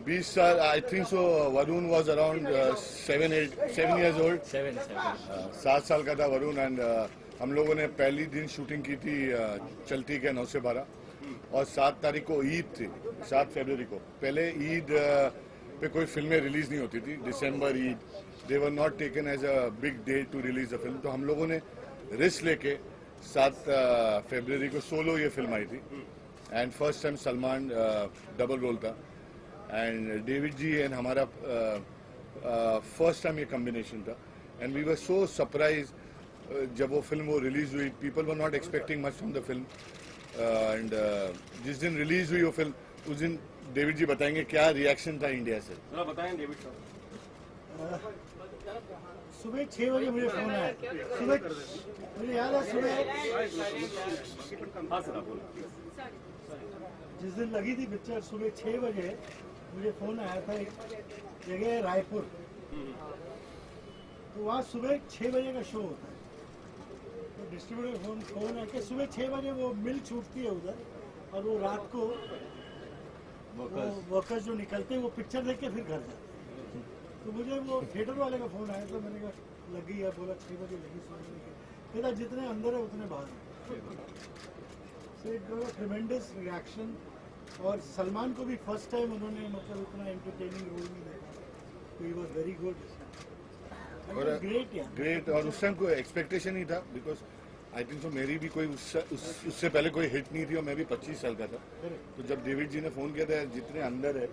20 साल, I think so Varun was around 7 years old. 7 साल का था वरुण. एंड हम लोगों ने पहली दिन शूटिंग की थी चलती के 9 से 12 और 7 तारीख को ईद थी, 7 फरवरी को. पहले ईद पे कोई फिल्में रिलीज नहीं होती थी. दिसंबर Eid, they were not taken as a big day to release the film. तो हम लोगों ने रिस्क लेके 7 फरवरी को सोलो ये फिल्म आई थी. And first time Salman double role था. एंड डेविड जी एंड हमारा फर्स्ट टाइम ये कॉम्बिनेशन था. And we were so surprise जब वो फिल्म वो रिलीज हुई. People were not expecting much from the film. And जिस दिन रिलीज हुई वो फिल्म, उस दिन डेविड जी बताएंगे क्या रिएक्शन था इंडिया से. बताएं डेविड साहब. सुबह 6 बजे मुझे फोन आया. सुबह मुझे याद है, सुबह जिस दिन लगी थी पिक्चर, सुबह 6 बजे मुझे फोन आया था. एक जगह है रायपुर, तो वहाँ सुबह 6 बजे का शो होता है. तो डिस्ट्रीब्यूटर फोन है कि सुबह 6 बजे वो मिल छूटती है उधर, और वो रात को वर्कर्स जो निकलते हैं वो पिक्चर देख के फिर घर जाते हैं. तो मुझे वो थिएटर वाले का फोन आया, तो मैंने कहा लगी है. बोला 6 बजे लगी, सुनने की. कहता जितने अंदर है उतने बाहर है. So it was a ट्रेमेंडस reaction. और सलमान को भी फर्स्ट टाइम उन्होंने मतलब इतना एंटरटेनिंग रोल में देखा. तो he was very good. Great. और उस टाइम कोई एक्सपेक्टेशन नहीं था, बिकॉज आई थिंक सो मेरी भी कोई उससे पहले कोई हिट नहीं थी और मैं भी 25 साल का था. तो जब डेविड जी ने फोन किया था जितने अंदर है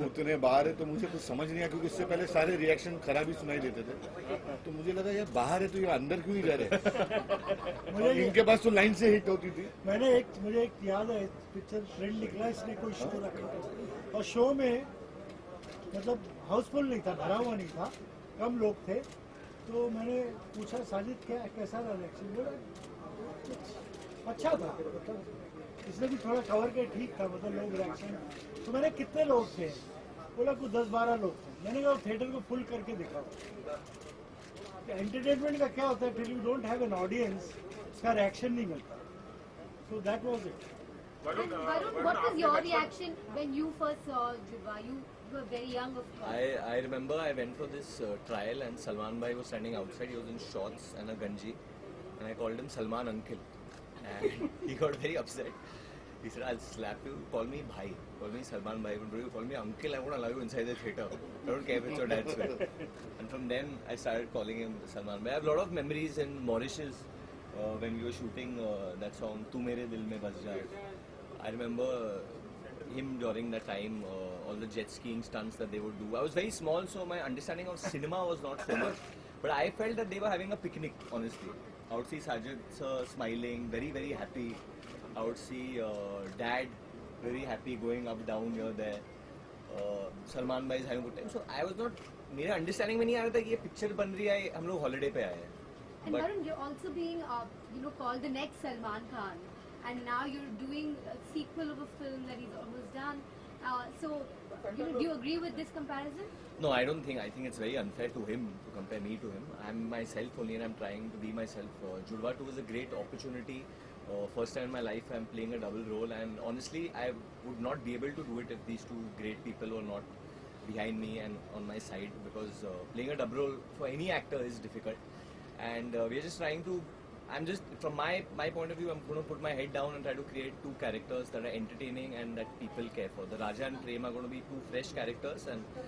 उतने बाहर है, तो मुझे कुछ समझ नहीं आया, क्योंकि इससे पहले सारे रिएक्शन खराब ही सुनाई देते थे. तो मुझे लगा यार बाहर है तो ये अंदर क्यों नहीं जा रहे. इनके पास तो लाइन से हिट होती थी. मुझे एक याद है, पिक्चर ट्रेंड निकला, इसने कोई शो रखा और शो में मतलब हाउसफुल नहीं था, भरा हुआ नहीं था, कम लोग थे. तो मैंने पूछा साजिद क्या कैसा रहा रिएक्शन. बोला अच्छा था, मतलब इसने भी थोड़ा कवर के ठीक था, मतलब लोग रिएक्शन. तो मैंने कितने लोग थे, बोला कुछ 10-12 लोग थे. मैंने कहा थिएटर को फुल करके दिखाओ. एंटरटेनमेंट का क्या होता है, till you don't have an audience उसका रिएक्शन नहीं मिलता. So that was it. Varun, what was your reaction when you first saw Judwa? You were very young, of course. I remember I went for this trial and Salman Bhai was standing outside. He was in shorts and a ganji, and I called him Salman Uncle, and he got very upset. He said, "I'll slap you. Call me Bhai. Call me Salman Bhai. But you call me Uncle, I won't allow you inside the theater. I don't care if it's your dad's way." And from then I started calling him Salman Bhai. I have a lot of memories in Mauritius when we were shooting that song "Tu Mere Dil Mein Bas Jaye." I remember him during that time, all the jet skiing stunts that they would do. I was very small, so my understanding of cinema was not so much. But I felt that they were having a picnic, honestly. I would see Sajid sir smiling, very, very happy. I would see dad very happy going up, down here, there. Salman Bhai is having a good time. So I was not, मेरे understanding में नहीं आ रहा था कि ये picture बन रही है, हम लोग holiday पे आए हैं. And Varun, you're also being, called the next Salman Khan. And now you're doing a sequel of a film that he's almost done. So, do you agree with this comparison? No, I don't think. I think it's very unfair to him to compare me to him. I'm myself only, and I'm trying to be myself. Judwa 2 is a great opportunity. First time in my life, I'm playing a double role, and honestly, I would not be able to do it if these two great people were not behind me and on my side. Because playing a double role for any actor is difficult, and we're just trying to. I'm just, from my point of view, I'm going to put my head down and try to create two characters that are entertaining and that people care for. The Raja and Prem are going to be two fresh characters, and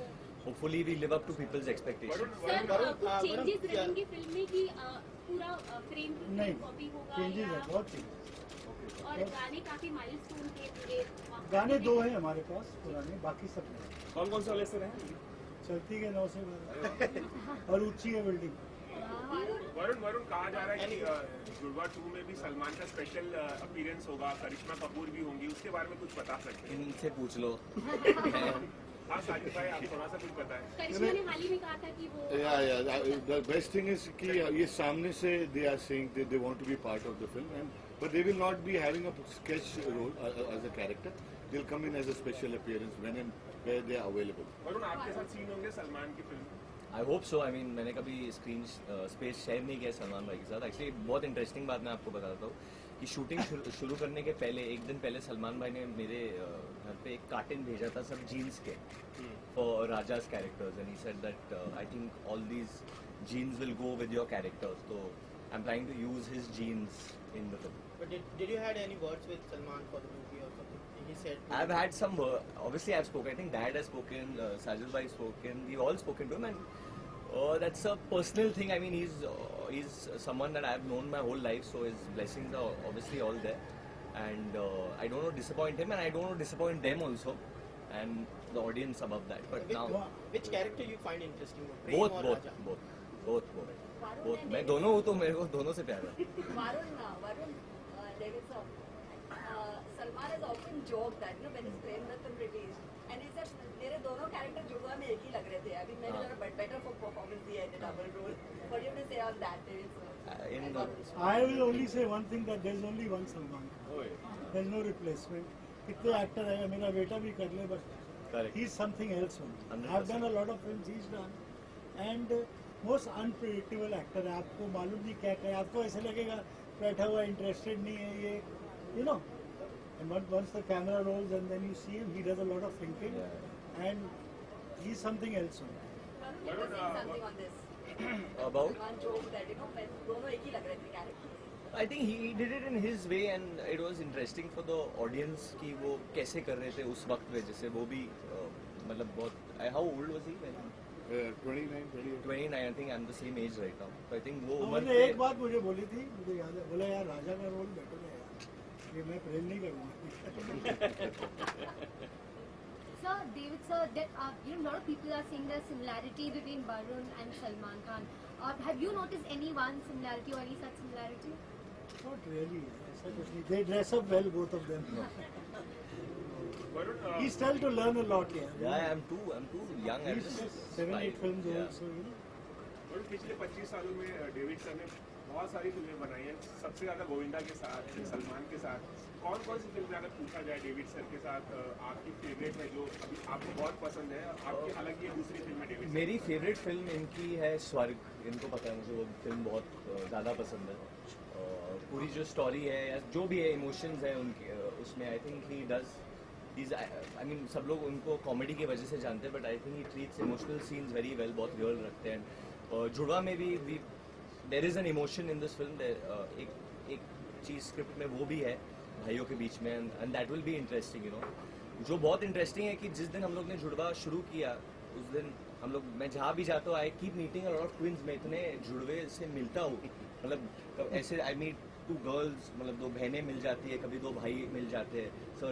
hopefully we live up to people's expectations. Sir, कुछ changes रहेंगे film में कि पूरा frame to frame copy होगा changes है, या बहुत changes. और गाने काफी माइलस्टोन के पूरे गाने 2 हैं हमारे पास पुराने, बाकी सब नहीं. कौन कौन से वाले से रहे? चलती के 9 से 12 और ऊंची है बिल्डिंग. वरुण कहा जा रहा है कि जुड़वा 2 में भी सलमान का स्पेशल अपीयरेंस होगा, करिश्मा कपूर भी होंगी, उसके बारे में कुछ बता सकते हैं? इनसे पूछ लो. हाँ साजिद भाई, आप थोड़ा सा कुछ बताएं. करिश्मा ने हाल ही में कहा था कि वो the best thing is कि ये सामने से they are saying that they want to be part of the film, but they will not be having a sketch role as a character. They'll come in as a special appearance when and where they are available. Varun, आपके साथ scene होंगे सलमान की film? I hope so. I mean मैंने कभी screen space share नहीं किया सलमान भाई के साथ. एक्चुअली बहुत इंटरेस्टिंग बात मैं आपको बताता हूँ कि शूटिंग शुरू करने के पहले, एक दिन पहले सलमान भाई ने मेरे घर पे एक कार्टन भेजा था सब जीन्स के for राजा's characters and he said that I think all these jeans will go with your characters, so I'm trying to use his jeans in the film. But did you had any words with Salman for the movie or something? He said. I've had some, obviously I've spoken, I think Dad has spoken, Sajid bhai spoken, we've all spoken to him, and that's a personal thing. I mean, he's someone that I've known my whole life, so his blessings are obviously all there. And I don't want to disappoint him, and I don't want to disappoint them also, and the audience above that. But now, Which character you find interesting? both, Prem or both, Raja? both. मैं दोनों हूँ तो मेरे को दोनों से प्यार है. Varun, David sir, Salman has often joked that when his Prem Ratan released, and he said मेरे दोनों character जुड़वा में एक ही लग रहे थे. I mean, maybe you're better for performance दिया है double role. What do you have to say on that, David sir? I will only say one thing, that there is only one Salman. There is no replacement. कितने actor है, मेरा बेटा भी कर ले, but Correct. he's something else only. 100%. I've done a lot of films he's done, and most unpredictable actor है. आपको मालूम नहीं क्या करे, आपको ऐसे लगेगा बैठा हुआ interested नहीं है ये, you know. And once the camera rolls and then you see him, he does a lot of thinking, and he's something else only. Varun, you were saying something on this. About? One joke that when दोनों एक ही लग रहे थे character. I think he did it in his way, and it was interesting for the audience कि वो कैसे कर रहे थे उस वक्त में, जैसे वो भी मतलब बहुत. How old was he? 29, 28. 29. I think I'm the same age right now. So I think वो उम्र उन्होंने पे एक बात मुझे बोली थी, मुझे याद है, बोला यार राजा का रोल बेटर है यार, ये मैं प्रेम नहीं करूँगा. Sir, David sir, that a lot of people are saying there's similarity between Varun and Salman Khan. Have you noticed any one similarity or any such similarity? Not really. ऐसा कुछ नहीं. They dress up well, both of them. Varun, He's still to learn a lot here. Yeah, I'm too young. I'm He's just 7-8 films yeah. old, so you know. और पिछले 25 सालों में David sir ने बहुत सारी फिल्में बनाई हैं. सबसे ज्यादा गोविंदा के साथ, सलमान के साथ. कौन कौन सी फिल्में अगर पूछा जाए डेविड सर के साथ आपकी फेवरेट है, जो अभी आपको बहुत पसंद है? आपकी हालांकि ये दूसरी फिल्म है डेविड सर. मेरी फेवरेट फिल्म इनकी है स्वर्ग. इनको पता है मुझे वो फिल्म बहुत ज़्यादा पसंद है. पूरी जो स्टोरी है या जो भी है इमोशंस है उनके उसमें I think he does I mean सब लोग उनको कॉमेडी की वजह से जानते हैं, but I think he treats emotional scenes very well. बहुत रियल रखते हैं. और जुड़वा में भी there is an emotion in this film. एक चीज़ स्क्रिप्ट में वो भी है भाइयों के बीच में, and that will be interesting. You know, जो बहुत इंटरेस्टिंग है कि जिस दिन हम लोग ने जुड़वा शुरू किया उस दिन हम लोग, मैं जहाँ भी जाता हूँ I keep meeting a lot of twins. मैं इतने जुड़वे से मिलता हूँ, मतलब ऐसे आई मीट 2 गर्ल्स, मतलब 2 बहनें मिल जाती है, कभी 2 भाई मिल जाते हैं. Sir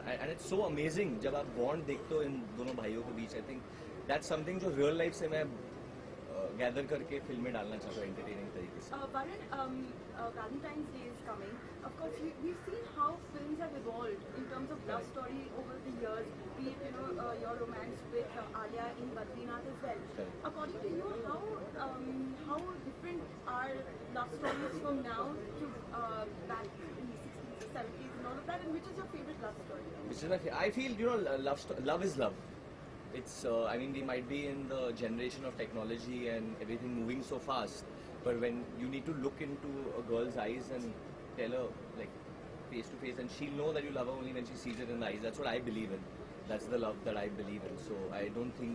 and it's so amazing जब आप बॉन्ड देखते हो इन दोनों भाइयों के बीच. आई थिंक दैट्स समथिंग जो रियल लाइफ से मैं गैदर करके फिल्म में डालना चाहता हूँ एंटरटेनिंग तरीके से. Varun, Valentine's Day is coming. Of course, we've seen how films have evolved in terms of love story over the years. Be it, your romance with Alia in Badrinath as well. Correct. According to you, how different are love stories from now to back in the 60s, 70s, and all of that? And which is your favorite love story? Which is I feel love is love. It's I mean we might be in the generation of technology and everything moving so fast, but when you need to look into a girl's eyes and tell her like face to face, and she'll know that you love her only when she sees it in the eyes. That's what I believe in. That's the love that I believe in. So I don't think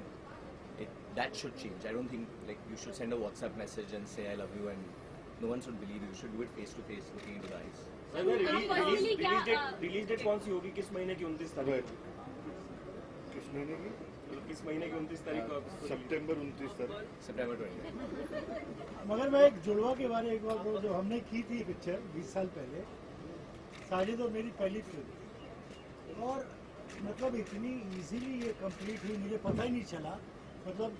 that should change. I don't think like you should send a WhatsApp message and say I love you and no one should believe you. You should do it face to face, looking into the eyes. Release date कौन सी होगी? किस महीने की 29 तारीख? किस महीने की? किस महीने की 29 तारीख को? सितंबर 29 तारीख. September 20. मगर मैं एक जुड़वा के बारे में एक बार बोलूं, जो हमने की थी पिक्चर 20 साल पहले, साजिद और मेरी पहली फिल्म थी, और मतलब इतनी इजीली ये कंप्लीट हुई, मुझे पता ही नहीं चला. मतलब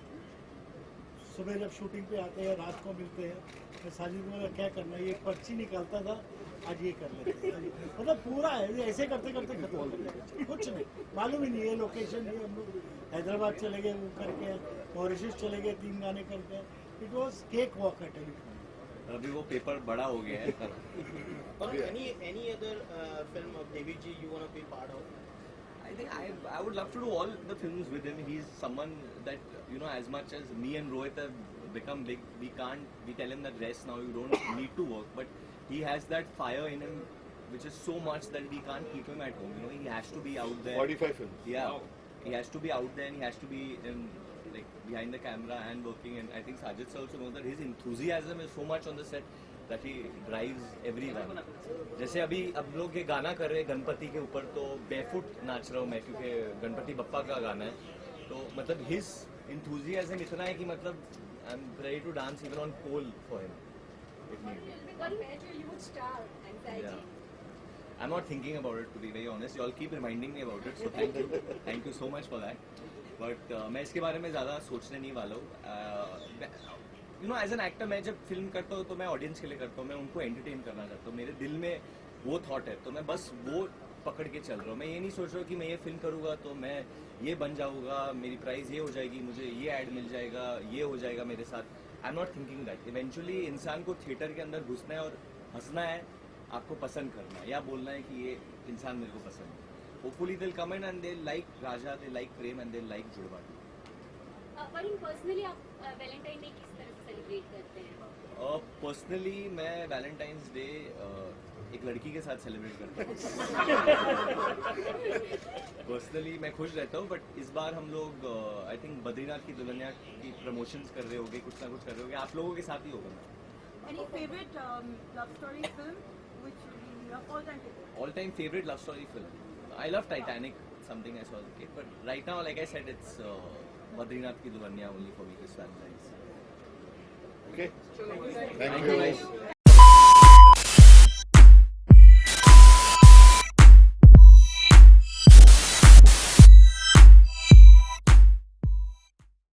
सुबह जब शूटिंग पे आते हैं, रात को मिलते हैं, मैं साजिद को बोला क्या करना है, ये पर्ची निकालता था, आज ये कर लेते हैं. मतलब पूरा है, ऐसे करते करते खत्म हो गया, कुछ नहीं मालूम ही नहीं है. लोकेशन ये हम लोग हैदराबाद चले गए, वो करके मॉरिशस चले गए, 3 गाने करके. It was cake walk at telephone. अभी वो पेपर बड़ा हो गया है. Any other film of David Ji you want to be part of? I think I would love to do all the films with him. He's someone that, as much as me and Rohit have become big, we tell him that rest now, you don't need to work, but he has that fire in him which is so much that we can't keep him at home. You know, he has to be out there. 45 films. Yeah, he has to be out there and he has to be in, like, behind the camera and working. And I think Sajid sir also knows that his enthusiasm is so much on the set that he drives everyone. जैसे अभी अब लोग ये गाना कर रहे हैं गणपति के ऊपर, तो barefoot नाच रहा हूँ मैं क्योंकि गणपति बप्पा का गाना है. तो मतलब his enthusiasm इतना है कि मतलब I'm ready to dance even on pole for him. If needed. Compared to a huge star, anxiety. Yeah. I'm not thinking about it, to be very honest. You all keep reminding me about it, so thank you. Thank you so much for that. But मैं इसके बारे में ज़्यादा सोचने नहीं वाला हूँ. You know, as an actor, मैं जब फिल्म करता हूँ तो मैं ऑडियंस के लिए करता हूँ, मैं उनको एंटरटेन करना चाहता हूँ. मेरे दिल में वो थॉट है, तो मैं बस वो पकड़ के चल रहा हूँ. मैं ये नहीं सोच रहा हूँ कि मैं ये फिल्म करूँगा तो मैं ये बन जाऊँगा, मेरी प्राइस ये हो जाएगी, मुझे ये ऐड मिल जाएगा, ये हो जाएगा मेरे साथ. I am not thinking that. Eventually इंसान को थिएटर के अंदर घुसना है और हंसना है, आपको पसंद करना है या बोलना है कि ये इंसान मेरे को पसंद है. Hopefully they will come in and they like Raja, they like Prem and they like जुड़वा. वरुण, पर्सनली आप वैलेंटाइन डे किस तरह से सेलिब्रेट करते हैं? पर्सनली मैं वैलेंटाइंस डे एक लड़की के साथ सेलिब्रेट करता हूँ. पर्सनली मैं खुश रहता हूँ, बट इस बार हम लोग आई थिंक बद्रीनाथ की दुल्हनिया की प्रमोशंस कर रहे होंगे, कुछ ना कुछ कर रहे होंगे. आप लोगों के साथ ही होगा. Any favorite love story film which you have all-time favorite? All-time favorite love story film. I love Titanic, something I saw as a kid, but right now, like I said, it's Badrinath ki Dulhania only for me this Valentine's. Okay. Thank you guys.